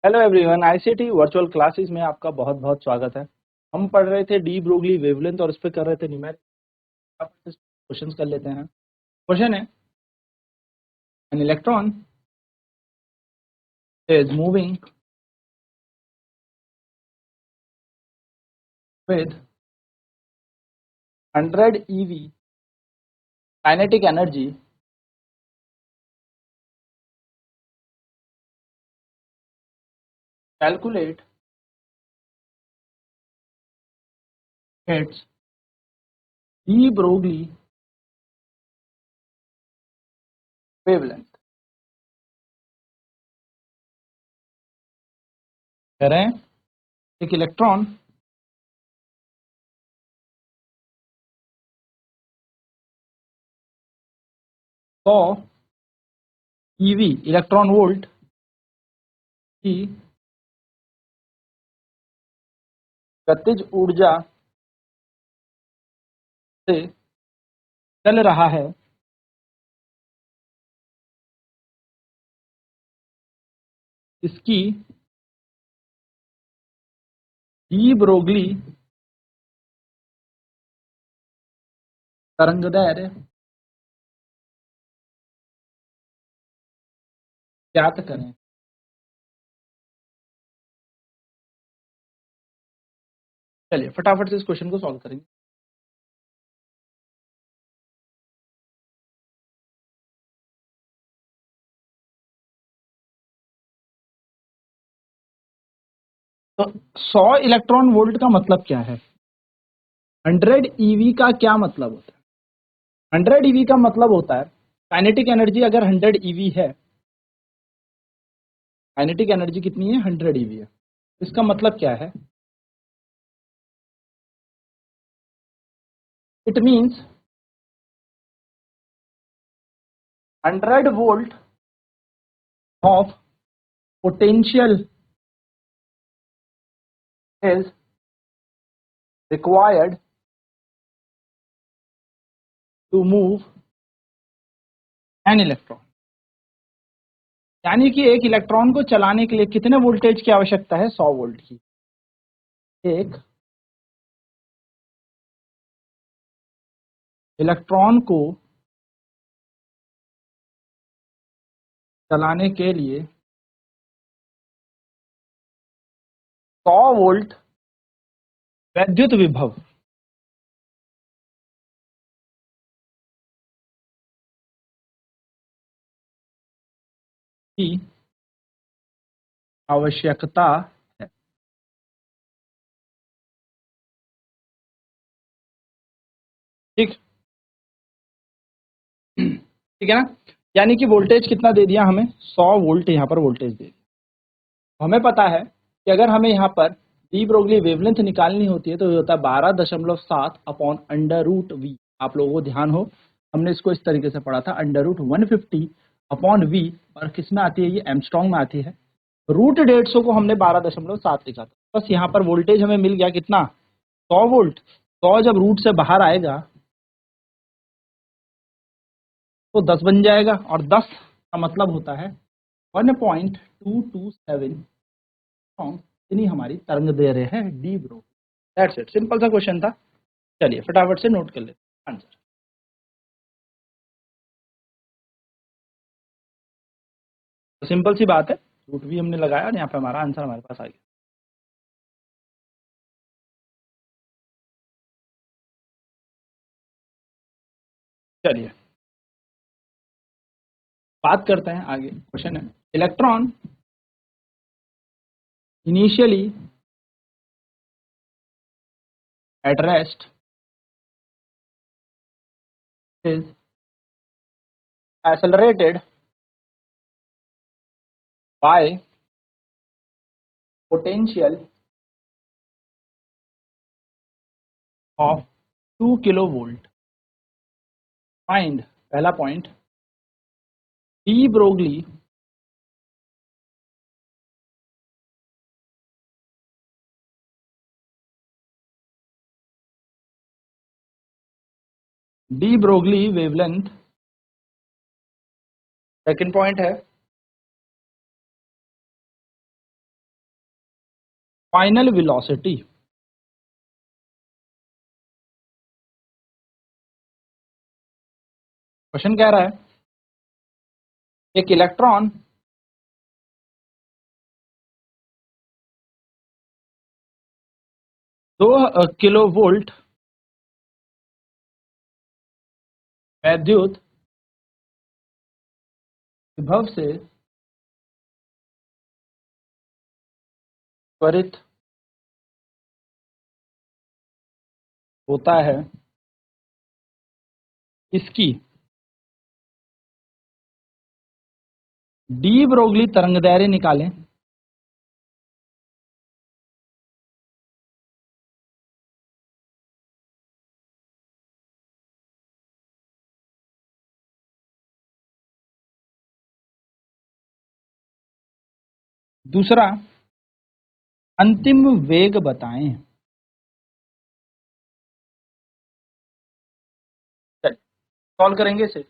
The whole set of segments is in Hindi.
Hello everyone, ICT virtual classes में आपका बहुत बहुत स्वागत है। हम पढ़ रहे थे डी ब्रोगली वेवलेंथ और उस पर कर रहे थे न्यूमेरिक। क्वेश्चंस कर लेते हैं। क्वेश्चन है, an electron is moving with 100 eV kinetic energy calculate its D Broglie wavelength. कह रहे हैं एक इलेक्ट्रॉन को ईवी इलेक्ट्रॉन वोल्ट की गतिज ऊर्जा से चल रहा है। इसकी डी ब्रोगली तरंगदैर्घ्य ज्ञात करें। चलिए फटाफट से इस क्वेश्चन को सॉल्व करेंगे। तो 100 इलेक्ट्रॉन वोल्ट का मतलब क्या है? 100 ईवी का क्या मतलब होता है? 100 ईवी का मतलब होता है काइनेटिक एनर्जी अगर 100 ईवी है, काइनेटिक एनर्जी कितनी है? 100 ईवी है। इसका मतलब क्या है? It means 100 volt of potential is required to move an electron. यानी कि एक इलेक्ट्रॉन को चलाने के लिए कितने वोल्टेज की आवश्यकता है? 100 वोल्ट की। एक इलेक्ट्रॉन को चलाने के लिए 100 वोल्ट वैद्युत विभव की आवश्यकता है। ठीक ठीक है ना? यानी कि वोल्टेज कितना दे दिया हमें? 100 वोल्ट यहाँ पर वोल्टेज दे दिया। हमें पता है कि अगर हमें यहाँ पर डी ब्रोगली वेवलेंथ निकालनी होती है तो ये होता है 12.7 अपॉन अंडर रूट वी। आप लोगों को ध्यान हो, हमने इसको इस तरीके से पढ़ा था, अंडर रूट 150 अपॉन वी। और किस में आती है? ये एमस्ट्रॉन्ग में आती है। रूट 150 को हमने 12.7 लिखा था। बस यहाँ पर वोल्टेज हमें मिल गया कितना? 100 वोल्ट। 100 जब रूट से बाहर आएगा तो 10 बन जाएगा, और 10 का मतलब होता है 1.227 इतनी हमारी तरंग दैर्घ्य है D bro. That's it, simple सा क्वेश्चन था। चलिए फटाफट से नोट कर लेते हैं आंसर। तो सिंपल सी बात है, रूट भी हमने लगाया और यहाँ पे हमारा आंसर हमारे पास आ गया। चलिए बात करते हैं आगे। क्वेश्चन है, electron initially at rest is accelerated by potential of 2 kilovolt. Find, पहला point, de Broglie wavelength. Second point है फाइनल वेलोसिटी। क्वेश्चन कह रहा है एक इलेक्ट्रॉन दो किलोवोल्ट वैद्युत विभव से त्वरित होता है, इसकी डी ब्रोगली तरंगदैर्घ्य निकालें। दूसरा, अंतिम वेग बताएं। सॉल्व करेंगे इसे।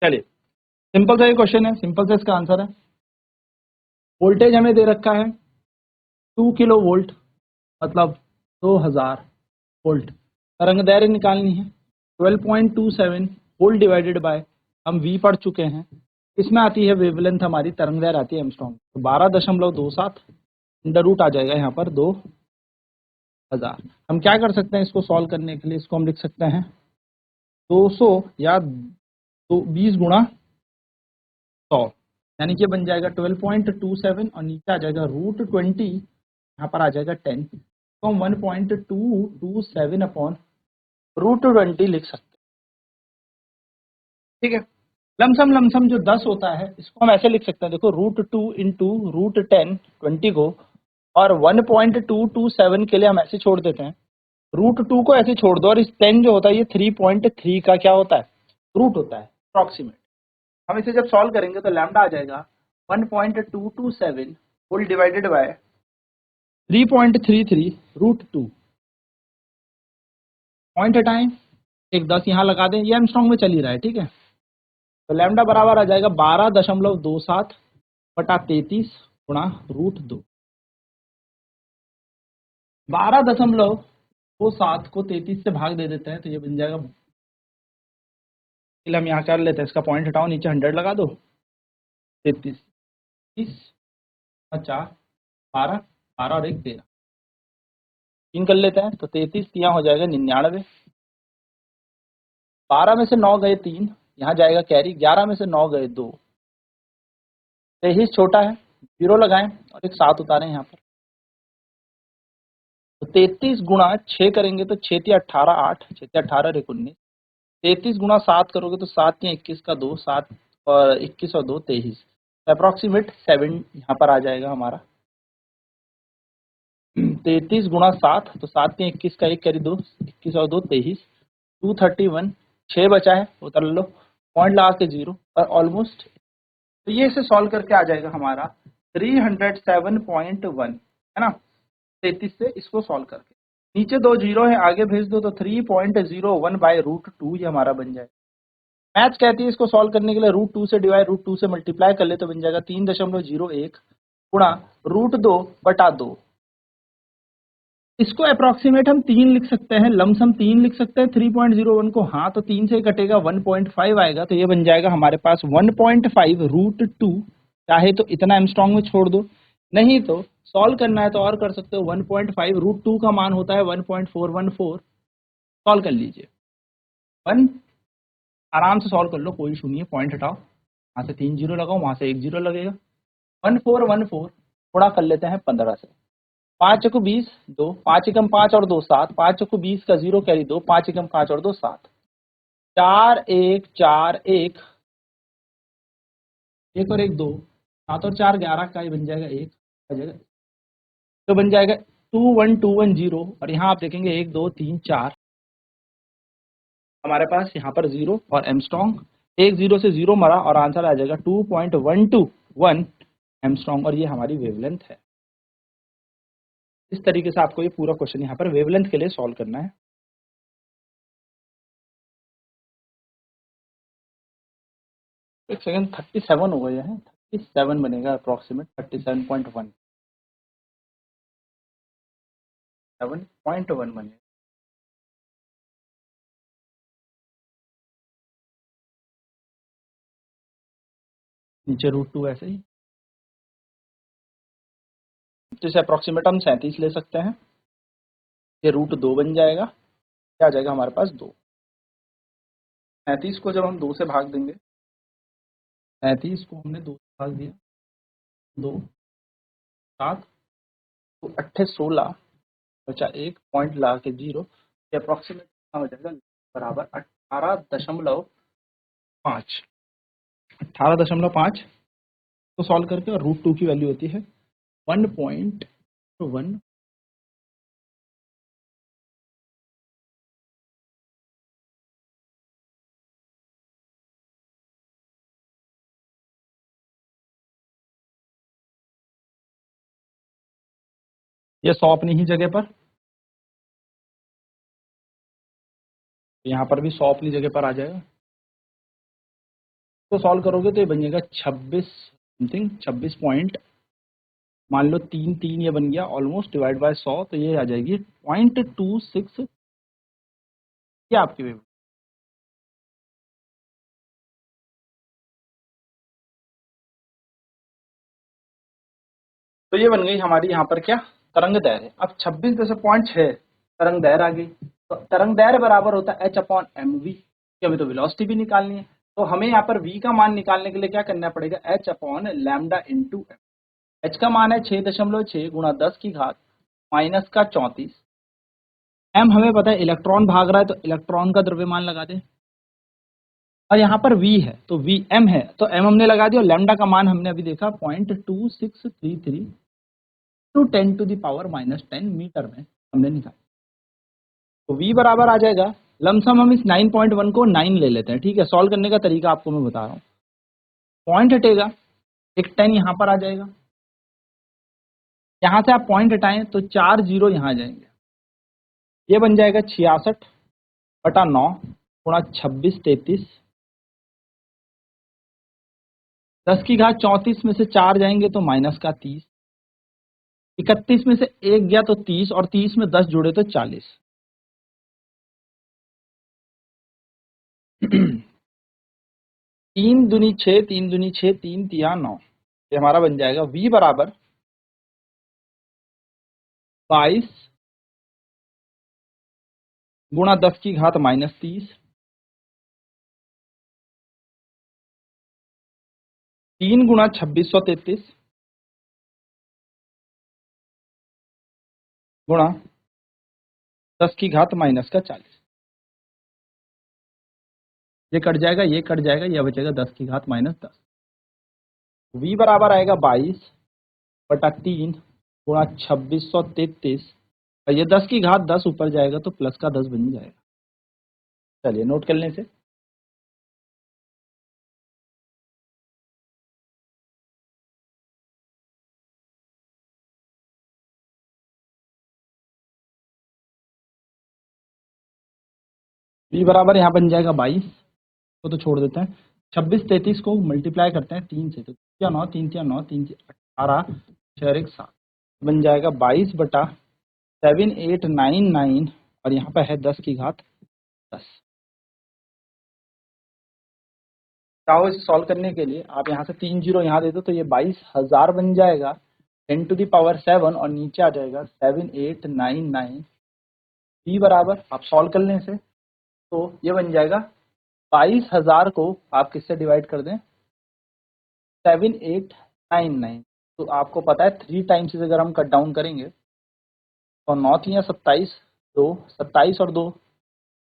चलिए, सिंपल सा ये क्वेश्चन है, सिंपल सा इसका आंसर है। वोल्टेज हमें दे रखा है 2 किलो वोल्ट, मतलब 2000 वोल्ट। तरंगदैर्घ्य निकालनी है 12.27 वोल्ट डिवाइडेड बाय, हम V पढ़ चुके हैं, इसमें आती है वेवलेंथ, हमारी तरंगदैर्घ्य आती है एंगस्ट्रॉम। तो 12.27 अंडर रूट आ जाएगा यहाँ पर 2000। हम क्या कर सकते हैं इसको सॉल्व करने के लिए, इसको हम लिख सकते हैं 200 या 20 गुणा 100, यानी कि बन जाएगा 12.27 और नीचे आ जाएगा √20, यहाँ पर आ जाएगा 10, तो हम 1.227 अपॉन √20 लिख सकते हैं। ठीक है, लमसम जो 10 होता है इसको हम ऐसे लिख सकते हैं, देखो √2 इंटू √10 20 को, और 1.227 के लिए हम ऐसे छोड़ देते हैं, √2 को ऐसे छोड़ दो, और इस 10 जो होता है ये 3.3 का क्या होता है, रूट होता है, अप्रॉक्सीमेट। हम इसे जब सॉल्व करेंगे तो लैम्डा आ जाएगा 1.227 होल डिवाइडेड बाय 3.33 √2। पॉइंट हटाएं, एक 10 यहाँ लगा दें, ये एंगस्ट्रॉम में चल ही रहा है। ठीक है, तो लैम्डा बराबर आ जाएगा 12.27 बटा 33 गुणा √2। 12.27 को 33 से भाग दे देते हैं तो ये बन जाएगा, हम यहाँ कर लेते हैं, इसका पॉइंट हटाओ, नीचे 100 लगा दो, 33 30 4 12 12 और 1 13, 3 कर लेते हैं तो 33 यहाँ हो जाएगा 99। 12 में से 9 गए 3, यहाँ जाएगा कैरी, 11 में से 9 गए 2, 23 छोटा है, 0 लगाएं और एक 7 उतारें यहाँ पर, तो 33 गुणा 6 करेंगे तो 6 × 18 8, 6 × 18 = 19, 33 गुणा 7 करोगे तो 7 × 21 का 2, 7 और 21 और 2 23, अप्रॉक्सीमेट 7 यहाँ पर आ जाएगा हमारा। 33 गुणा 7, तो 7 × 21 का 1 कैरी 2, 21 और 2 23, 231, 6 बचा है, उतर लो, पॉइंट लगा के 0 और ऑलमोस्ट। तो ये इसे सॉल्व करके आ जाएगा हमारा 307.1, है ना, 33 से इसको सॉल्व करके। नीचे 2 0 है, आगे भेज दो तो 3.01 बाय √2 ये हमारा बन जाएगा। मैथ्स कहती है इसको सॉल्व करने के लिए √2 से डिवाइड, √2 से मल्टीप्लाई कर ले तो बन जाएगा 3.01 गुणा √2 बटा 2। इसको अप्रॉक्सीमेट हम 3 लिख सकते हैं, लमसम 3 लिख सकते हैं 3.01 को, हाँ तो 3 से कटेगा 1.5 आएगा, तो ये बन जाएगा हमारे पास 1.5 √2। चाहे तो इतना एंगस्ट्रॉम में छोड़ दो, नहीं तो सॉल्व करना है तो और कर सकते हो, 1.5 √2 का मान होता है 1.414, सॉल्व कर लीजिए 1, आराम से सॉल्व कर लो, कोई इशू नहीं है। पॉइंट हटाओ, वहाँ से 3 0 लगाओ, वहाँ से 1 0 लगेगा, 1414 थोड़ा कर लेते हैं 15 से, 5 × 20 2, 5 × 5 और 2 7, 5 × 20 का 0 कैरी 2, 5 × 5 और 2 7, 4 1 4 1, 1 और 1 2, 7 और 4 11 का, ये बन जाएगा 1 आ जाएगा, तो बन जाएगा 21210, और यहाँ आप देखेंगे 1 2 3 4 हमारे पास यहाँ पर 0 और एंगस्ट्रॉम, 1 0 से 0 मरा और आंसर आ जाएगा 2.121 एंगस्ट्रॉम, और ये हमारी वेवलेंथ है। इस तरीके से आपको ये पूरा क्वेश्चन यहाँ पर वेवलेंथ के लिए सॉल्व करना है। एक सेकंड, 37 हो गया है, 37 बनेगा अप्रोक्सीमेट, 37.1, 7.1 बनेगा। नीचे √2 ऐसे ही, तो इसे अप्रोक्सीमेट हम 37 ले सकते हैं। ये √2 बन जाएगा, क्या आ जाएगा हमारे पास 2। 37 को जब हम 2 से भाग देंगे, 37 को हमने 2 से भाग दिया, 2 7 तो 8 16 बचा 1 पॉइंट ला के 0, ये अप्रोक्सीमेट कितना हो जाएगा, बराबर 18.5। 18.5 को सॉल्व करके, और √2 की वैल्यू होती है 1.1। ये 100 अपनी ही जगह पर, यहाँ पर भी 100 अपनी जगह पर आ जाएगा। तो सॉल्व करोगे तो ये बन जाएगा 26 समथिंग, 26 पॉइंट, मान लो 3 ये बन गया ऑलमोस्ट, डिवाइड बाय 100, तो ये आ जाएगी 0.26। ये आपकी वेव, तो ये बन गई हमारी यहाँ पर क्या, तरंग दैर्घ्य। अब 26.6 तरंग दैर्घ्य आ गई, तो तरंग दैर्घ्य बराबर होता है h/mv। अभी तो वेलोसिटी भी निकालनी है, तो हमें यहाँ पर v का मान निकालने के लिए क्या करना पड़ेगा, h/λ × h का मान है 6.6 गुणा 10 की घात माइनस का 34। m हमें पता है इलेक्ट्रॉन भाग रहा है, तो इलेक्ट्रॉन का द्रव्यमान लगा दें, और यहाँ पर v है तो v m है, तो m हमने लगा दिया, और लैम्डा का मान हमने अभी देखा 0.2633 टू 10⁻⁻10 मीटर में हमने निकाला। तो v बराबर आ जाएगा, लमसम हम इस 9.1 को 9 ले लेते हैं, ठीक है। सॉल्व करने का तरीका आपको मैं बता रहा हूँ, पॉइंट हटेगा, एक 10 यहाँ पर आ जाएगा, यहाँ से आप पॉइंट हटाएं तो 4 0 यहाँ आ जाएंगे, ये बन जाएगा 66/9 गुणा 2633, 10 की घात 34 में से 4 जाएंगे तो माइनस का 30, 31 में से 1 गया तो 30, और 30 में 10 जुड़े तो 40। 3 दूनी 6, 3 दूनी 6, 3 तिया 9, ये हमारा बन जाएगा v बराबर 22 गुणा 10 की घात -30, 3 गुणा 2633 गुणा 10 की घात माइनस का 40। ये कट जाएगा, ये कट जाएगा, यह बचेगा 10 की घात -10। v बराबर आएगा 22/3 गुणा 2633, और ये 10 की घात 10 ऊपर जाएगा तो प्लस का 10 बन जाएगा। चलिए नोट कर लें इसे। v बराबर यहाँ बन जाएगा 22 को तो छोड़ देते हैं, 26 33 को मल्टीप्लाई करते हैं 3 से, तो 3 9 3 9 3 18 4 1 7, बन जाएगा 22/7899, और यहाँ पे है 10 की घात 10। चाहो इसे सॉल्व करने के लिए आप यहाँ से 3 0 यहाँ दे दो, तो ये 22,000 बन जाएगा 10⁻7, और नीचे आ जाएगा 7899। v बराबर, आप सॉल्व कर लें इसे, तो ये बन जाएगा 22,000 को आप किससे डिवाइड कर दें, 7899, तो आपको पता है 3 टाइम्स अगर हम कट डाउन करेंगे तो 9 3 27, 2 27 और 2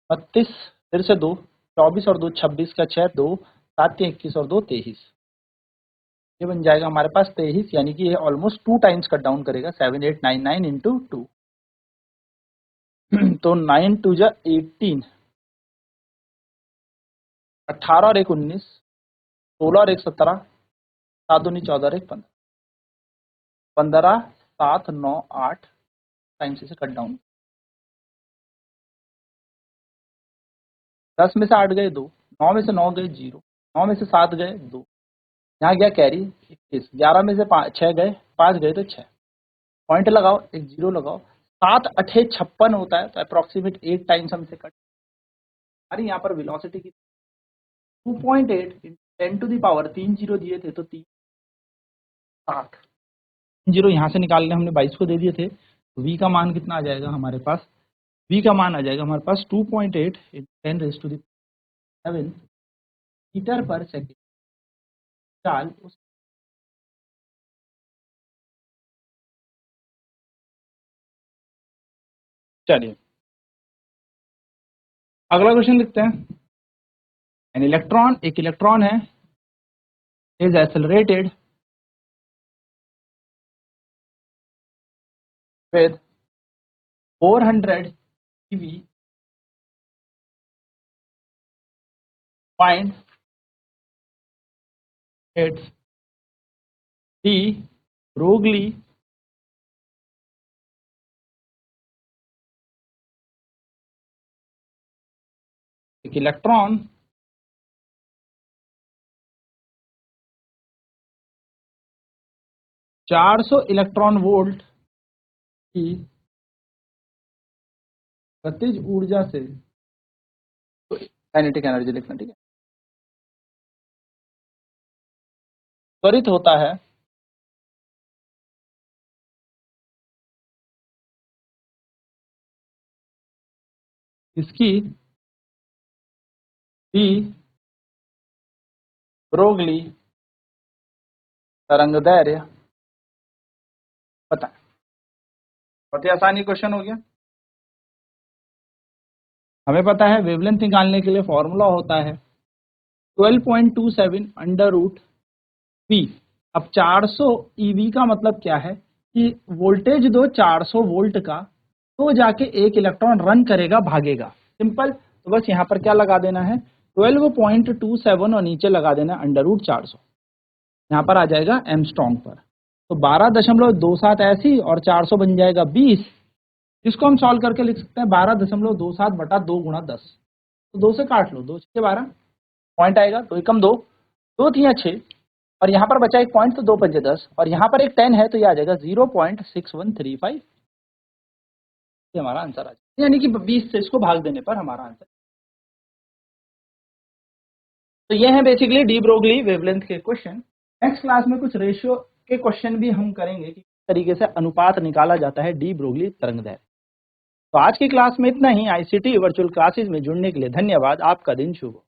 32, फिर से 2 24 और 2 26 का 6, 2 7 3 21 और 2 23, ये बन जाएगा हमारे पास 23, यानी कि ये ऑलमोस्ट 2 टाइम्स कट डाउन करेगा, 7899 इंटू 2, तो 9 2 जा 18, 18 और 1 19, 16 और 1 17, 7 2 14 और 1 15, 15 7 9 8, टाइम्स इसे कट डाउन। 10 में से 8 गए 2, 9 में से 9 गए 0, 9 में से 7 गए 2, यहाँ गया कैरी 21, 11 में से 6 गए, 5 गए तो 6, पॉइंट लगाओ, एक 0 लगाओ, 7 8 56 होता है, तो अप्रोक्सीमेट 8 टाइम्स हमसे कट। अरे यहाँ पर वेलोसिटी की 2.8 10 टू दी पावर 3 0 दिए थे तो 3 60 0 यहाँ से निकालने हमने 22 को दे दिए थे, तो v का मान कितना आ जाएगा हमारे पास, v का मान आ जाएगा हमारे पास 2.8 10 रेज़ टू दी 7 मीटर पर सेकेंड। चाल उस चलिए अगला क्वेश्चन देखते हैं। एन इलेक्ट्रॉन, एक इलेक्ट्रॉन है, is accelerated with 400 eV find its de Broglie एक इलेक्ट्रॉन (400 इलेक्ट्रॉन वोल्ट की गतिज ऊर्जा से, तो काइनेटिक एनर्जी लिखना, ठीक है, त्वरित होता है इसकी डी ब्रोगली तरंगदैर्घ्य बताएं। बहुत ही आसानी क्वेश्चन हो गया। हमें पता है वेवलेंथ निकालने के लिए फॉर्मूला होता है 12.27 अंडर रूट वी। अब 400 ईवी का मतलब क्या है कि वोल्टेज दो 400 वोल्ट का, तो जाके एक इलेक्ट्रॉन रन करेगा, भागेगा, सिंपल। तो बस यहाँ पर क्या लगा देना है 12.27 और नीचे लगा देना अंडर रूट 400, यहाँ पर आ जाएगा एमस्ट्रॉन्ग पर। तो 12.27 ऐसी और 400 बन जाएगा 20, जिसको हम सॉल्व करके लिख सकते हैं 12.27 बटा 2 गुणा 10। तो 2 से काट लो, 2 6 12 पॉइंट आएगा, 2 एकम 2, 2 3 6, और यहाँ पर बचा एक पॉइंट, तो 2 5 10, और यहाँ पर एक 10 है, तो ये आ जाएगा 0.6135। ये हमारा आंसर आ जाएगा, यानी कि 20 से इसको भाग देने पर हमारा आंसर। तो ये है बेसिकली डी ब्रोगली वेवलेंथ के क्वेश्चन। नेक्स्ट क्लास में कुछ रेशियो के क्वेश्चन भी हम करेंगे कि किस तरीके से अनुपात निकाला जाता है डी ब्रोगली तरंगदैर्घ्य। तो आज की क्लास में इतना ही। आईसीटी वर्चुअल क्लासेज में जुड़ने के लिए धन्यवाद। आपका दिन शुभ हो।